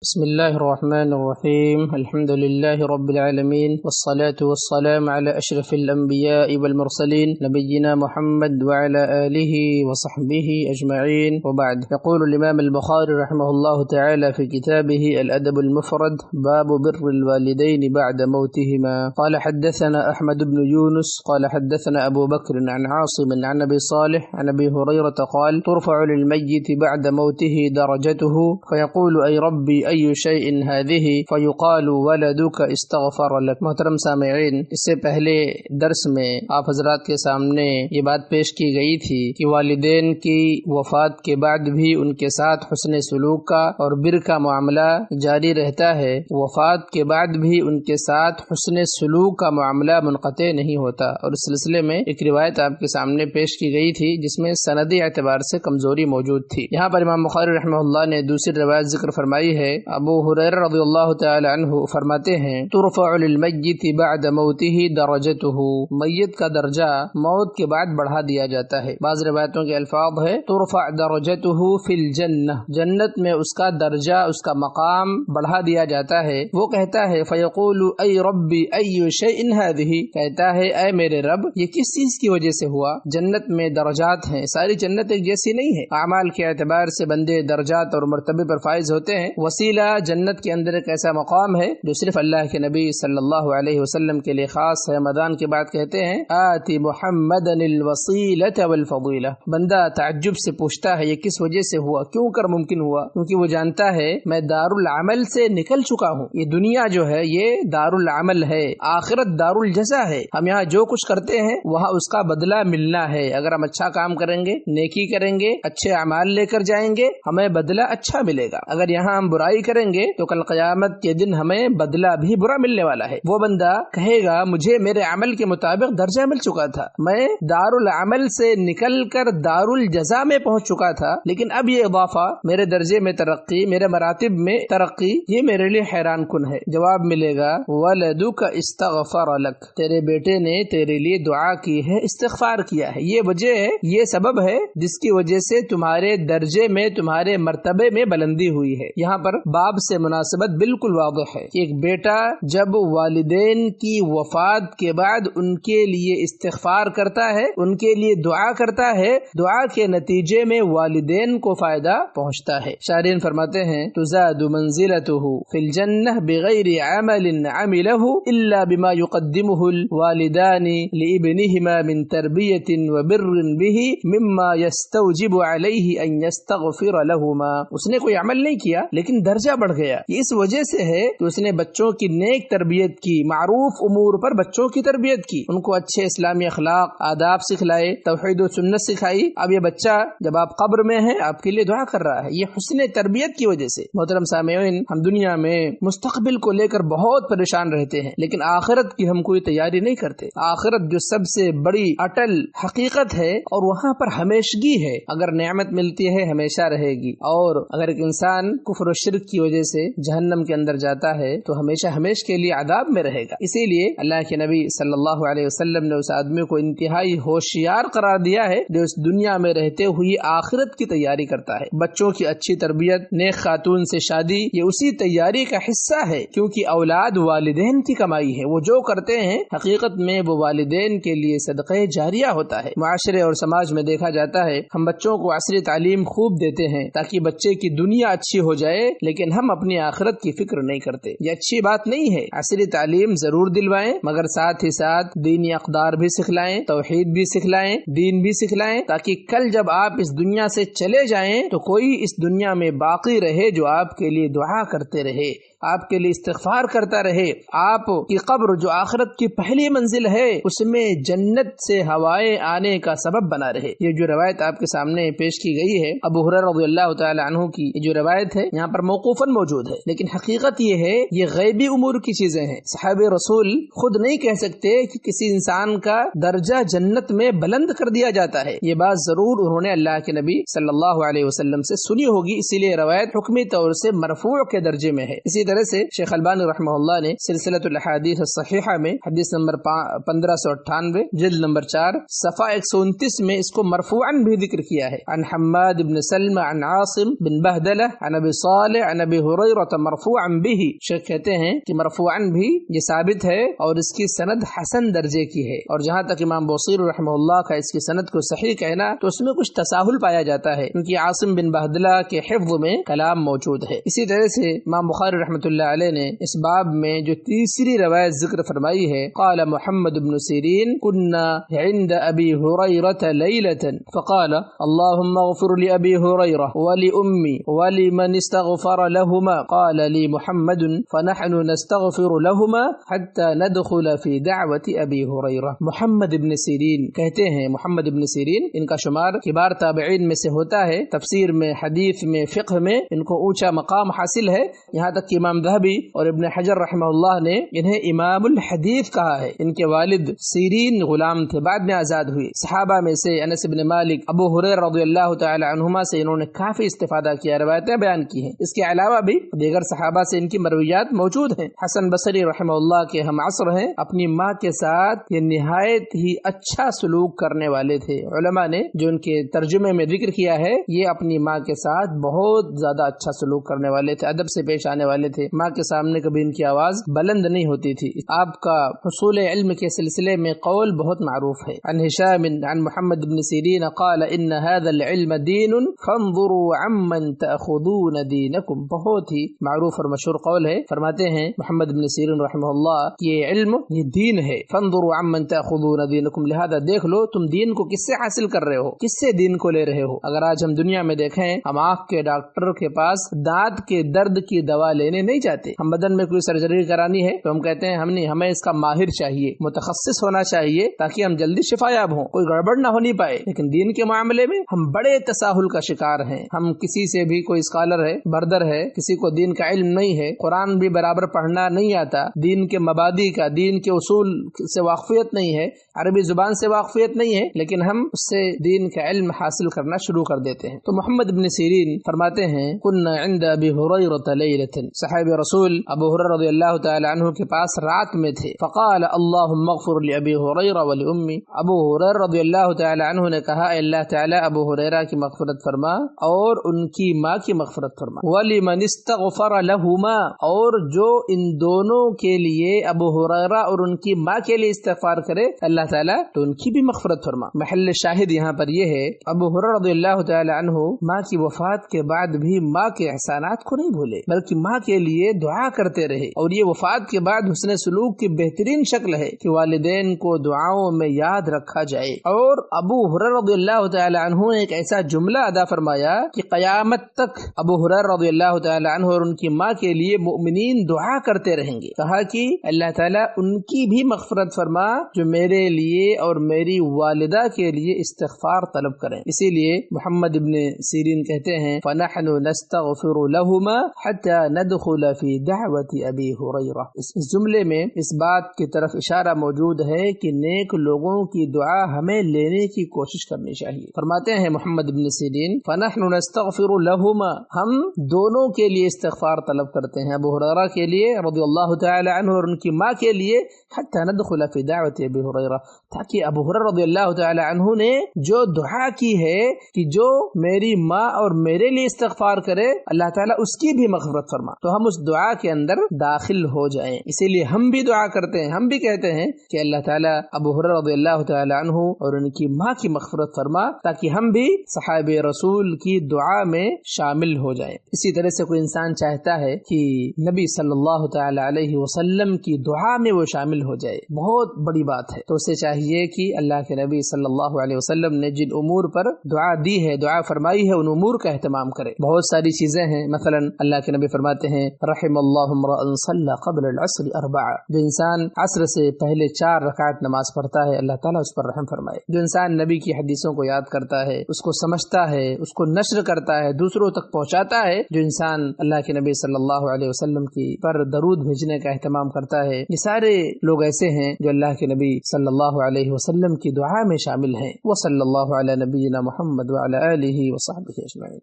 بسم الله الرحمن الرحيم الحمد لله رب العالمين والصلاة والسلام على أشرف الأنبياء والمرسلين نبينا محمد وعلى آله وصحبه أجمعين وبعد. يقول الإمام البخاري رحمه الله تعالى في كتابه الأدب المفرد باب بر الوالدين بعد موتهما. قال حدثنا أحمد بن يونس قال حدثنا أبو بكر عن عاصم عن أبي صالح عن أبي هريرة قال ترفع للميت بعد موته درجته فيقول أي ربي أي شيء هذه فيقال ولدك استغفر لك. محترم سامعین، اس سے پہلے درس میں آپ حضرات کے سامنے یہ بات پیش کی گئی تھی کہ والدین کی وفات کے بعد بھی ان کے ساتھ حسن سلوک کا اور بر کا معاملہ جاری رہتا ہے. وفات کے بعد بھی ان کے ساتھ حسن سلوک کا معاملہ منقطع نہیں ہوتا. اور اس سلسلے میں ایک روایت آپ کے سامنے پیش کی گئی تھی جس میں سندی اعتبار سے کمزوری موجود تھی. یہاں پر امام بخاری رحمہ اللہ نے دوسری روایت ذکر فرمائی ہے. ابو ہریرہ رضی اللہ تعالی عنہ فرماتے ہیں ترفع للمیت بعد موته درجته، میت کا درجہ موت کے بعد بڑھا دیا جاتا ہے. بعض روایتوں کے الفاظ ہے ترفع درجته فی الجنہ، جنت میں اس کا درجہ، اس کا مقام بڑھا دیا جاتا ہے. وہ کہتا ہے فیقول ای ربی ای شیء هذه، کہتا ہے اے میرے رب یہ کس چیز کی وجہ سے ہوا. جنت میں درجات ہیں، ساری جنت ایک جیسی نہیں ہے. اعمال کے اعتبار سے بندے درجات اور مرتبے پر فائز ہوتے ہیں. وسیلہ جنت کے اندر ایک ایسا مقام ہے جو صرف اللہ کے نبی صلی اللہ علیہ وسلم کے لیے خاص ہے. رمضان کے بعد کہتے ہیں آتی محمد الوسیلۃ والفضیلہ. بندہ تعجب سے پوچھتا ہے یہ کس وجہ سے ہوا، کیوں کر ممکن ہوا؟ کیونکہ وہ جانتا ہے میں دار العمل سے نکل چکا ہوں. یہ دنیا جو ہے یہ دار العمل ہے، آخرت دار الجزا ہے. ہم یہاں جو کچھ کرتے ہیں وہاں اس کا بدلہ ملنا ہے. اگر ہم اچھا کام کریں گے، نیکی کریں گے، اچھے اعمال لے کر جائیں گے، ہمیں بدلہ اچھا ملے گا. اگر یہاں ہم برائی کریں گے تو کل قیامت کے دن ہمیں بدلہ بھی برا ملنے والا ہے. وہ بندہ کہے گا مجھے میرے عمل کے مطابق درجہ مل چکا تھا، میں دار العمل سے نکل کر دار الجزا میں پہنچ چکا تھا، لیکن اب یہ اضافہ، میرے درجے میں ترقی، میرے مراتب میں ترقی، یہ میرے لیے حیران کن ہے. جواب ملے گا ولدک استغفر لک، تیرے بیٹے نے تیرے لیے دعا کی ہے، استغفار کیا ہے. یہ وجہ ہے، یہ سبب ہے جس کی وجہ سے تمہارے درجے میں، تمہارے مرتبے میں بلندی ہوئی ہے. یہاں پر باب سے مناسبت بالکل واضح ہے کہ ایک بیٹا جب والدین کی وفات کے بعد ان کے لیے استغفار کرتا ہے، ان کے لیے دعا کرتا ہے، دعا کے نتیجے میں والدین کو فائدہ پہنچتا ہے. شارحین فرماتے ہیں تزاد منزلته فی الجنہ بغیر عمل عمله الا بما يقدمه الوالدان لابنهما من تربیت وبر به مما يستوجب علیہ ان يستغفر لهما. اس نے کوئی عمل نہیں کیا لیکن درجہ بڑھ گیا. یہ اس وجہ سے ہے کہ اس نے بچوں کی نیک تربیت کی، معروف امور پر بچوں کی تربیت کی، ان کو اچھے اسلامی اخلاق، آداب سکھلائے، توحید و سنت سکھائی. اب یہ بچہ جب آپ قبر میں ہیں آپ کے لیے دعا کر رہا ہے، یہ حسن تربیت کی وجہ سے. محترم سامعین، ہم دنیا میں مستقبل کو لے کر بہت پریشان رہتے ہیں لیکن آخرت کی ہم کوئی تیاری نہیں کرتے. آخرت جو سب سے بڑی اٹل حقیقت ہے اور وہاں پر ہمیشگی ہے. اگر نعمت ملتی ہے ہمیشہ رہے گی، اور اگر ایک انسان کفر و شرک کی وجہ سے جہنم کے اندر جاتا ہے تو ہمیشہ ہمیش کے لیے عذاب میں رہے گا. اسی لیے اللہ کے نبی صلی اللہ علیہ وسلم نے اس آدمی کو انتہائی ہوشیار قرار دیا ہے جو اس دنیا میں رہتے ہوئے آخرت کی تیاری کرتا ہے. بچوں کی اچھی تربیت، نیک خاتون سے شادی، یہ اسی تیاری کا حصہ ہے کیونکہ اولاد والدین کی کمائی ہے. وہ جو کرتے ہیں حقیقت میں وہ والدین کے لیے صدقہ جاریہ ہوتا ہے. معاشرے اور سماج میں دیکھا جاتا ہے ہم بچوں کو عصری تعلیم خوب دیتے ہیں تاکہ بچے کی دنیا اچھی ہو جائے، لیکن ہم اپنی آخرت کی فکر نہیں کرتے. یہ اچھی بات نہیں ہے. عصری تعلیم ضرور دلوائیں مگر ساتھ ہی ساتھ دینی اقدار بھی سکھلائیں، توحید بھی سکھلائیں، دین بھی سکھلائیں، تاکہ کل جب آپ اس دنیا سے چلے جائیں تو کوئی اس دنیا میں باقی رہے جو آپ کے لیے دعا کرتے رہے، آپ کے لیے استغفار کرتا رہے. آپ کی قبر جو آخرت کی پہلی منزل ہے اس میں جنت سے ہوائیں آنے کا سبب بنا رہے. یہ جو روایت آپ کے سامنے پیش کی گئی ہے ابو ہریرہ رضی اللہ تعالی عنہ کی، یہ جو روایت ہے یہاں پر موقوفاً موجود ہے، لیکن حقیقت یہ ہے یہ غیبی امور کی چیزیں ہیں. صحابہ رسول خود نہیں کہہ سکتے کہ کسی انسان کا درجہ جنت میں بلند کر دیا جاتا ہے. یہ بات ضرور انہوں نے اللہ کے نبی صلی اللہ علیہ وسلم سے سنی ہوگی، اسی لیے روایت حکمی طور سے مرفوع کے درجے میں ہے. اسی طرح سے شیخ البانی رحمہ اللہ نے سلسلۃ الاحادیث الصحیحہ میں حدیث نمبر 1598 جلد نمبر 4 صفحہ 129 میں اس کو مرفوعاً بھی ذکر کیا ہے. عن حماد بن سلمہ عن عاصم بن بہدلہ عن ابی صالح عن ابی ہریرہ مرفوعا به، شیخ کہتے ہیں کہ مرفوعا بھی یہ ثابت ہے اور اس کی سند حسن درجے کی ہے، اور جہاں تک امام بوصیر رحمہ اللہ کا اس کی سند کو صحیح کہنا تو اس میں کچھ تساہل پایا جاتا ہے، کیونکہ عاصم بن بہدلہ کے حفظ میں کلام موجود ہے۔ اسی طرح سے امام بخاری رحمۃ اللہ علیہ نے اس باب میں جو تیسری روایت ذکر فرمائی ہے، قال محمد بن سیرین كنا عند ابی ہریرہ لیلۃ فقال اللهم اغفر لأبی ہریرہ ولأمی ولمن استغفر لهما قال لي محمد فنحن نستغفر لهما حتى ندخل في دعوة ابی ہریرہ۔ محمد ابن سیرین کہتے ہیں، محمد ابن سیرین ان کا شمار کبار تابعین میں سے ہوتا ہے، تفسیر میں، حدیث میں، فقہ میں ان کو اونچا مقام حاصل ہے، یہاں تک کہ امام ذہبی اور ابن حجر رحمہ اللہ نے انہیں امام الحدیث کہا ہے۔ ان کے والد سیرین غلام تھے، بعد میں آزاد ہوئے۔ صحابہ میں سے انس بن مالک، ابو ہریرہ رضی اللہ تعالی عنہما سے انہوں نے کافی استفادہ کیا، روایتیں بیان کی ہیں۔ اس کے علاوہ بھی دیگر صحابہ سے ان کی مرویات موجود ہیں۔ حسن بصری رحمہ اللہ کے ہم عصر ہیں، اپنی ماں کے ساتھ یہ نہایت ہی اچھا سلوک کرنے والے تھے۔ علماء نے جو ان کے ترجمے میں ذکر کیا ہے، یہ اپنی ماں کے ساتھ بہت زیادہ اچھا سلوک کرنے والے تھے، ادب سے پیش آنے والے تھے، ماں کے سامنے کبھی ان کی آواز بلند نہیں ہوتی تھی۔ آپ کا حصول علم کے سلسلے میں قول بہت معروف ہے۔ عن ہشام عن محمد بن سیرین قال ان هذا العلم دین فانظروا عمن تأخذون دینکم، بہت ہی معروف اور مشہور قول ہے۔ فرماتے ہیں محمد بن سیرین رحمہ اللہ کہ یہ علم یہ دین ہے، فانظروا عمن تأخذون دینکم، لہذا دیکھ لو تم دین کو کس سے حاصل کر رہے ہو، کس سے دین کو لے رہے ہو۔ اگر آج ہم دنیا میں دیکھیں، ہم آنکھ کے ڈاکٹر کے پاس دانت کے درد کی دوا لینے نہیں جاتے۔ ہم بدن میں کوئی سرجری کرانی ہے تو ہم کہتے ہیں ہمیں اس کا ماہر چاہیے، متخصص ہونا چاہیے تاکہ ہم جلدی شفا یاب ہوں، کوئی گڑبڑ نہ ہونی پائے۔ لیکن دین کے معاملے میں ہم بڑے تساہل کا شکار ہیں۔ ہم کسی سے بھی، کوئی اسکالر ہے، بردر ہے، کسی کو دین کا علم نہیں ہے، قرآن بھی برابر پڑھنا نہیں آتا، دین کے مبادی کا، دین کے اصول سے واقفیت نہیں ہے، عربی زبان سے واقفیت نہیں ہے، لیکن ہم اس سے دین کا علم حاصل کرنا شروع کر دیتے ہیں۔ تو محمد بن سیرین فرماتے ہیں کنا عند ابی ہریرہ لیلۃ، صحابی رسول ابو ہریرہ رضی اللہ تعالی عنہ کے پاس رات میں تھے۔ فقال اللهم اغفر لابی ہریرہ ولامی، ابو ہریرہ رضی اللہ تعالی عنہ نے کہا اے اللہ تعالی ابو ہریرہ کی مغفرت فرما اور ان کی ماں کی مغفرت فرما، ولمن استغفر لهما، اور جو ان دونوں کے لیے، ابو ہریرہ اور ان کی ماں کے لیے استغفار کرے اللہ تعالیٰ تو ان کی بھی مغفرت فرما۔ محل شاہد یہاں پر یہ ہے، ابو ہریرہ رضی اللہ تعالی عنہ ماں کی وفات کے بعد بھی ماں کے احسانات کو نہیں بھولے، بلکہ ماں کے لیے دعا کرتے رہے، اور یہ وفات کے بعد حسن سلوک کی بہترین شکل ہے کہ والدین کو دعاؤں میں یاد رکھا جائے۔ اور ابو ہریرہ رضی اللہ تعالی عنہ نے ایک ایسا جملہ ادا فرمایا کہ قیامت تک ابو ہریرہ رضی اللہ تعالی عنہ اور ان کی ماں کے لیے مؤمنین دعا کرتے رہیں گے۔ کہا کہ اللہ تعالیٰ ان کی بھی مغفرت فرما جو میرے لیے اور میری والدہ کے لیے استغفار طلب کریں۔ اسی لیے محمد ابن سیرین کہتے ہیں فَنَحْنُ نَسْتَغْفِرُ لَهُمَا حَتَّى نَدْخُلَ فِي دَعْوَةِ أَبِي هُرَيْرَةَ۔ اس جملے میں اس بات کی طرف اشارہ موجود ہے کہ نیک لوگوں کی دعا ہمیں لینے کی کوشش کرنی چاہیے۔ فرماتے ہیں محمد ابن سیرین فَنَحْنُ نَسْتَغْفِرُ لَهُمَا، ہم دونوں کے لیے استغفار طلب کرتے ہیں، ابو ہریرہ کے لیے رضی اللہ تعالی عنہ اور ان کی ماں کے لیے، حتی ندخل فی دعوت ابی ہریرہ، تاکہ ابو ہریرہ رضی اللہ تعالی عنہ نے جو دعا کی ہے کہ جو میری ماں اور میرے لیے استغفار کرے اللہ تعالیٰ اس کی بھی مغفرت فرما، تو ہم اس دعا کے اندر داخل ہو جائیں۔ اسی لیے ہم بھی دعا کرتے ہیں، ہم بھی کہتے ہیں کہ اللہ تعالیٰ ابو ہریرہ رضی اللہ تعالی عنہ اور ان کی ماں کی مغفرت فرما، تاکہ ہم بھی صحابہ رسول کی دعا میں شامل ہو جائیں۔ اسی طرح سے کوئی انسان چاہتا ہے کہ نبی صلی اللہ تعالی علیہ وسلم کی دعا میں وہ شامل ہو جائے، بہت بڑی بات ہے، تو اسے چاہیے کہ اللہ کے نبی صلی اللہ علیہ وسلم نے جن امور پر دعا دی ہے، دعا فرمائی ہے، ان امور کا اہتمام کرے۔ بہت ساری چیزیں ہیں، مثلا اللہ کے نبی فرماتے ہیں رحم اللہ امرأ صلی قبل العصر 4، جو انسان عصر سے پہلے 4 رکعت نماز پڑھتا ہے اللہ تعالیٰ اس پر رحم فرمائے۔ جو انسان نبی کی حدیثوں کو یاد کرتا ہے، اس کو سمجھتا ہے، اس کو نشر کرتا ہے، دوسروں تک پہنچاتا ہے، جو انسان اللہ کے نبی صلی اللہ علیہ وسلم کی پر درود بھیجنے کا اہتمام کرتا ہے، یہ سارے لوگ ایسے ہیں جو اللہ کے نبی صلی اللہ علیہ وسلم کی دعا میں شامل ہیں۔ وصلی اللہ علی نبینا محمد وعلی آلہ وصحبہ اجمعین۔